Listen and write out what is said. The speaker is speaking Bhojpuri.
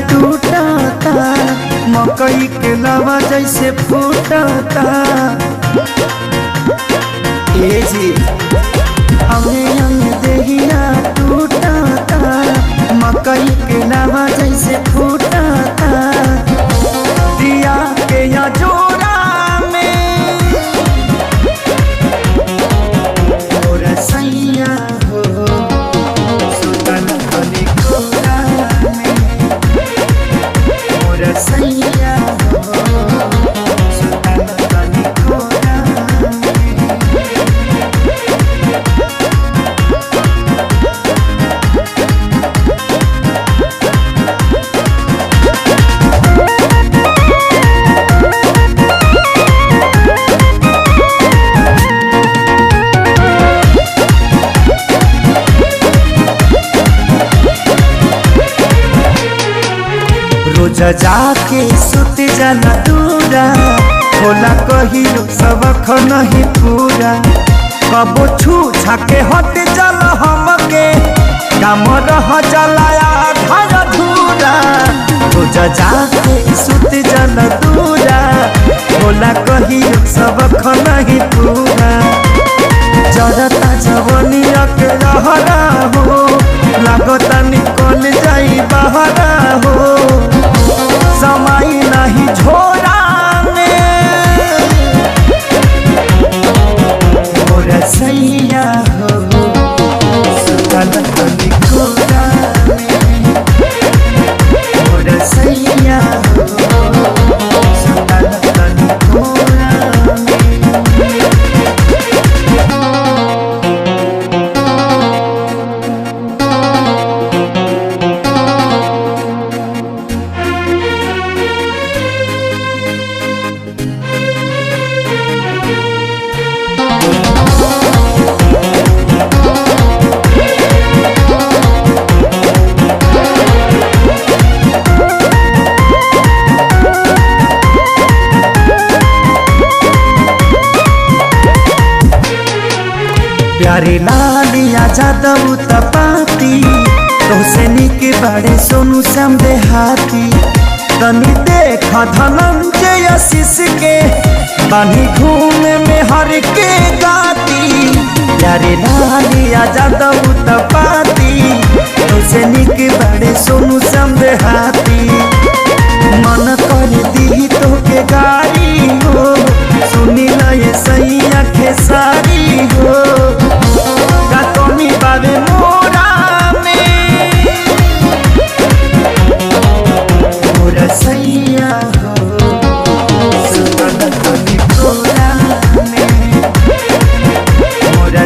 टूटता, मकई के लावा जैसे फूटता। ए जी अंगे अंग देहिया टूटता, मकई के लावा जैसे फूटता। दिया के या जोड़ा में और सैया हो सुतल तनी कोरा में, और सैया हो सुतल तनी कोरा में। रोज जाके सुत जाना दूरा, होला कहियो सबक नहीं पूरा। कबो छू छाके हट जल हमके काम रह जलाया घर धूरा। रोज जाके सुत जाना दूरा, होला कहियो सबक नहीं पूरा। जरता जवनिया के रहरा हो, लागता निकल जाई बहरा हो। समय नहीं झोरा में और सैया हो सुतल तनी कोरा में, और सैया हो सुतल तनी कोरा में। प्यारे लालिया जादव तपाती, तोसे निक बड़े सोनू श्याम देहाती। तनी देख धनंजय आशीष के बानी घूमे में हर के गाती। प्यारे लालिया जादव तपाती, तोसे निक बड़े सोनू श्याम देहाती। मन कर दी तो के गाड़ी हो, सुनी लए सैया खेसारी हो। का कमी बाबे मोरा में और सैया हो सुतल तनी कोरा में, और